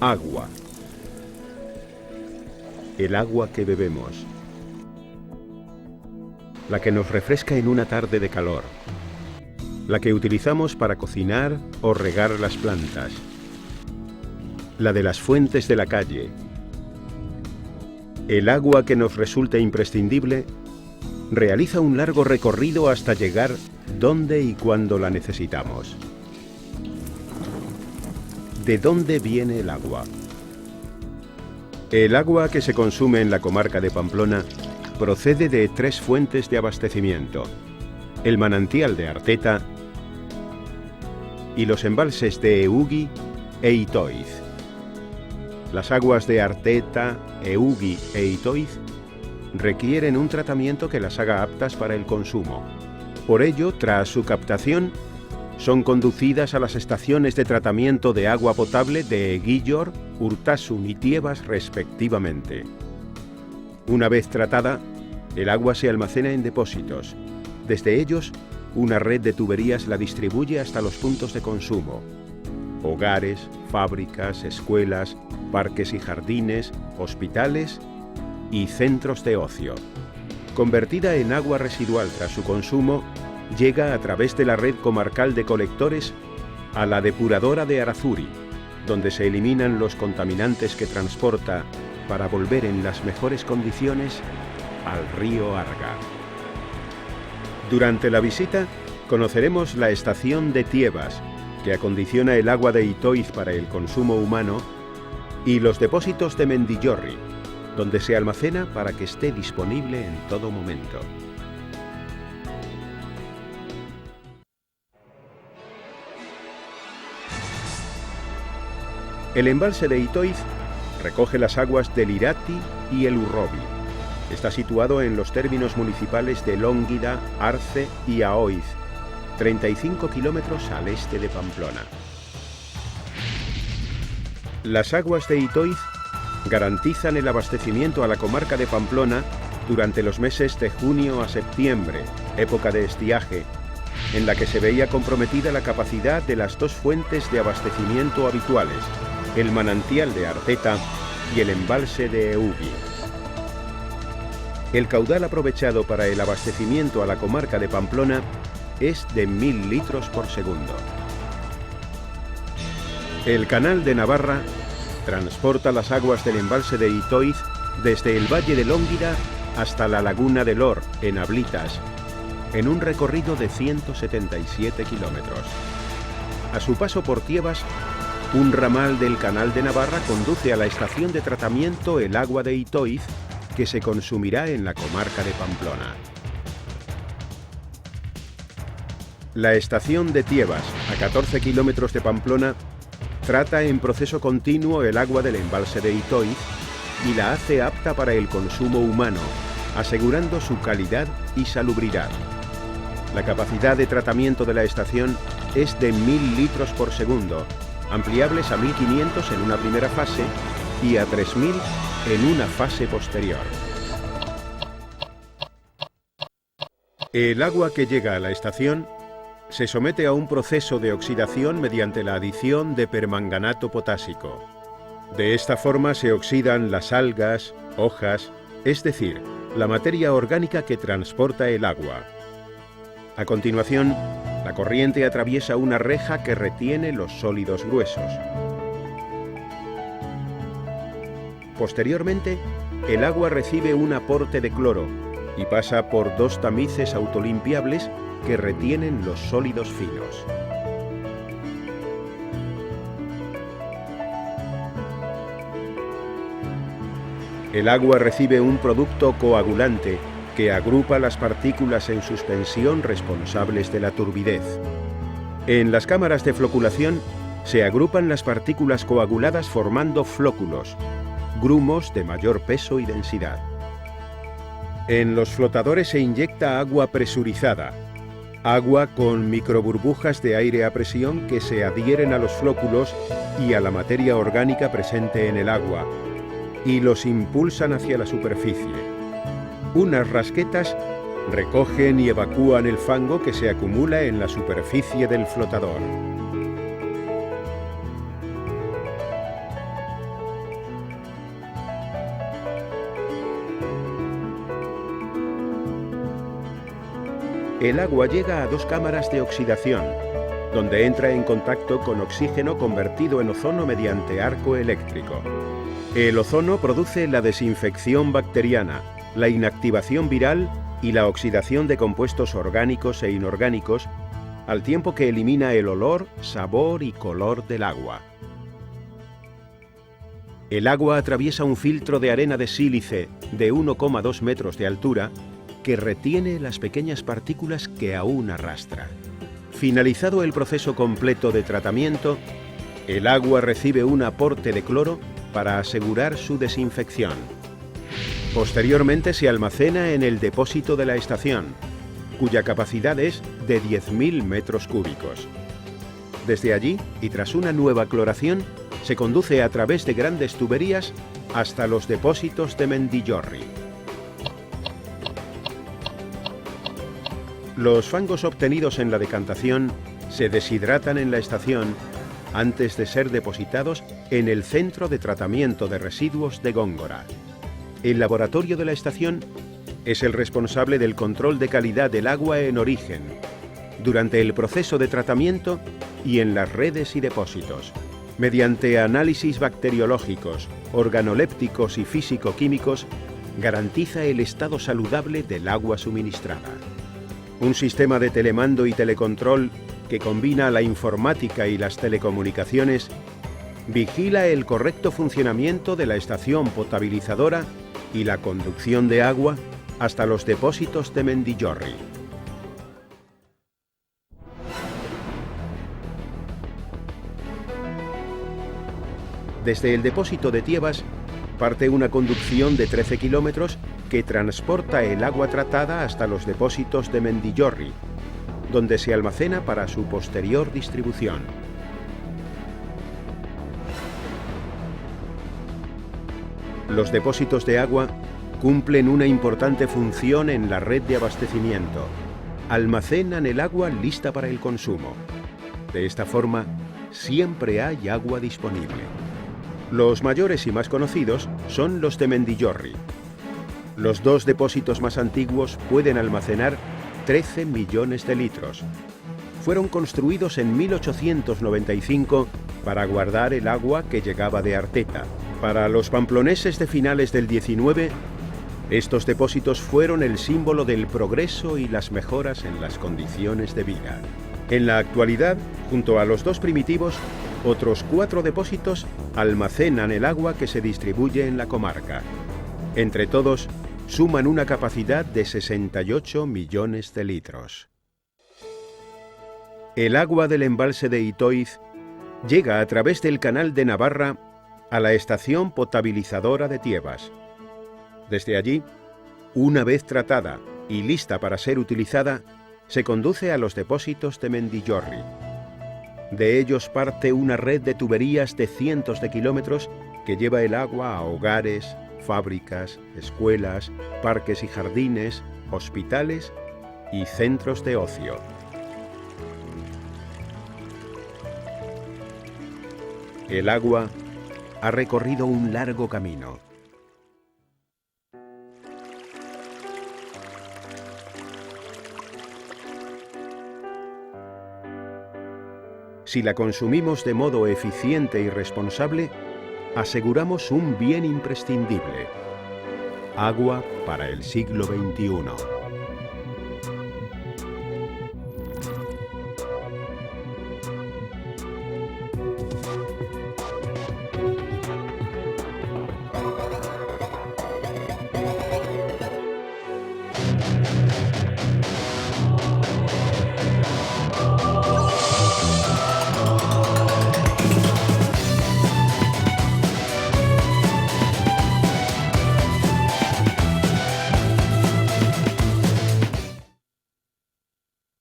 Agua. El agua que bebemos. La que nos refresca en una tarde de calor. La que utilizamos para cocinar o regar las plantas. La de las fuentes de la calle. El agua que nos resulta imprescindible realiza un largo recorrido hasta llegar donde y cuando la necesitamos. ¿De dónde viene el agua? El agua que se consume en la comarca de Pamplona procede de 3 fuentes de abastecimiento: el manantial de Arteta y los embalses de Eugui e Itoiz. Las aguas de Arteta, Eugui e Itoiz requieren un tratamiento que las haga aptas para el consumo. Por ello, tras su captación, son conducidas a las estaciones de tratamiento de agua potable de Eguillor, Urtasun y Tiebas respectivamente. Una vez tratada, el agua se almacena en depósitos. Desde ellos, una red de tuberías la distribuye hasta los puntos de consumo: hogares, fábricas, escuelas, parques y jardines, hospitales y centros de ocio. Convertida en agua residual tras su consumo, llega a través de la red comarcal de colectores a la depuradora de Arazuri, donde se eliminan los contaminantes que transporta para volver en las mejores condiciones al río Arga. Durante la visita conoceremos la estación de Tiebas, que acondiciona el agua de Itoiz para el consumo humano, y los depósitos de Mendillorri, donde se almacena para que esté disponible en todo momento. El embalse de Itoiz recoge las aguas del Irati y el Urrobi. Está situado en los términos municipales de Lónguida, Arce y Aoiz, 35 kilómetros al este de Pamplona. Las aguas de Itoiz garantizan el abastecimiento a la comarca de Pamplona durante los meses de junio a septiembre, época de estiaje, en la que se veía comprometida la capacidad de las 2 fuentes de abastecimiento habituales, el manantial de Arteta y el embalse de Eugui. El caudal aprovechado para el abastecimiento a la comarca de Pamplona es de 1000 litros por segundo. El Canal de Navarra transporta las aguas del embalse de Itoiz desde el valle de Lónguida hasta la laguna de Lor, en Ablitas, en un recorrido de 177 kilómetros. A su paso por Tiebas, un ramal del Canal de Navarra conduce a la estación de tratamiento el agua de Itoiz, que se consumirá en la comarca de Pamplona. La estación de Tiebas, a 14 kilómetros de Pamplona, trata en proceso continuo el agua del embalse de Itoiz y la hace apta para el consumo humano, asegurando su calidad y salubridad. La capacidad de tratamiento de la estación es de 1000 litros por segundo, ampliables a 1500 en una primera fase y a 3000 en una fase posterior. El agua que llega a la estación se somete a un proceso de oxidación mediante la adición de permanganato potásico. De esta forma se oxidan las algas, hojas, es decir, la materia orgánica que transporta el agua. A continuación, la corriente atraviesa una reja que retiene los sólidos gruesos. Posteriormente, el agua recibe un aporte de cloro y pasa por 2 tamices autolimpiables que retienen los sólidos finos. El agua recibe un producto coagulante que agrupa las partículas en suspensión responsables de la turbidez. En las cámaras de floculación se agrupan las partículas coaguladas formando flóculos, grumos de mayor peso y densidad. En los flotadores se inyecta agua presurizada, agua con microburbujas de aire a presión que se adhieren a los flóculos y a la materia orgánica presente en el agua, y los impulsan hacia la superficie. Unas rasquetas recogen y evacúan el fango que se acumula en la superficie del flotador. el agua llega a dos cámaras de oxidación, donde entra en contacto con oxígeno convertido en ozono mediante arco eléctrico. El ozono produce la desinfección bacteriana, la inactivación viral y la oxidación de compuestos orgánicos e inorgánicos, al tiempo que elimina el olor, sabor y color del agua. El agua atraviesa un filtro de arena de sílice de 1,2 metros de altura que retiene las pequeñas partículas que aún arrastra. Finalizado el proceso completo de tratamiento, el agua recibe un aporte de cloro para asegurar su desinfección. Posteriormente se almacena en el depósito de la estación, cuya capacidad es de 10.000 metros cúbicos. Desde allí, y tras una nueva cloración, se conduce a través de grandes tuberías hasta los depósitos de Mendillorri. Los fangos obtenidos en la decantación se deshidratan en la estación antes de ser depositados en el Centro de Tratamiento de Residuos de Góngora. El laboratorio de la estación es el responsable del control de calidad del agua en origen, durante el proceso de tratamiento y en las redes y depósitos. Mediante análisis bacteriológicos, organolépticos y físico-químicos, garantiza el estado saludable del agua suministrada. Un sistema de telemando y telecontrol que combina la informática y las telecomunicaciones vigila el correcto funcionamiento de la estación potabilizadora y la conducción de agua hasta los depósitos de Mendillorri. Desde el depósito de Tiebas parte una conducción de 13 kilómetros que transporta el agua tratada hasta los depósitos de Mendillorri, donde se almacena para su posterior distribución. Los depósitos de agua cumplen una importante función en la red de abastecimiento. Almacenan el agua lista para el consumo. De esta forma, siempre hay agua disponible. Los mayores y más conocidos son los de Mendillorri. Los dos depósitos más antiguos pueden almacenar 13 millones de litros. Fueron construidos en 1895 para guardar el agua que llegaba de Arteta. Para los pamploneses de finales del 19, estos depósitos fueron el símbolo del progreso y las mejoras en las condiciones de vida. En la actualidad, junto a los dos primitivos, otros 4 depósitos almacenan el agua que se distribuye en la comarca. Entre todos, suman una capacidad de 68 millones de litros. El agua del embalse de Itoiz llega a través del canal de Navarra a la estación potabilizadora de Tiebas. Desde allí, una vez tratada y lista para ser utilizada, se conduce a los depósitos de Mendillorri. De ellos parte una red de tuberías de cientos de kilómetros que lleva el agua a hogares, fábricas, escuelas, parques y jardines, hospitales y centros de ocio. El agua ha recorrido un largo camino. Si la consumimos de modo eficiente y responsable, aseguramos un bien imprescindible: agua para el siglo XXI.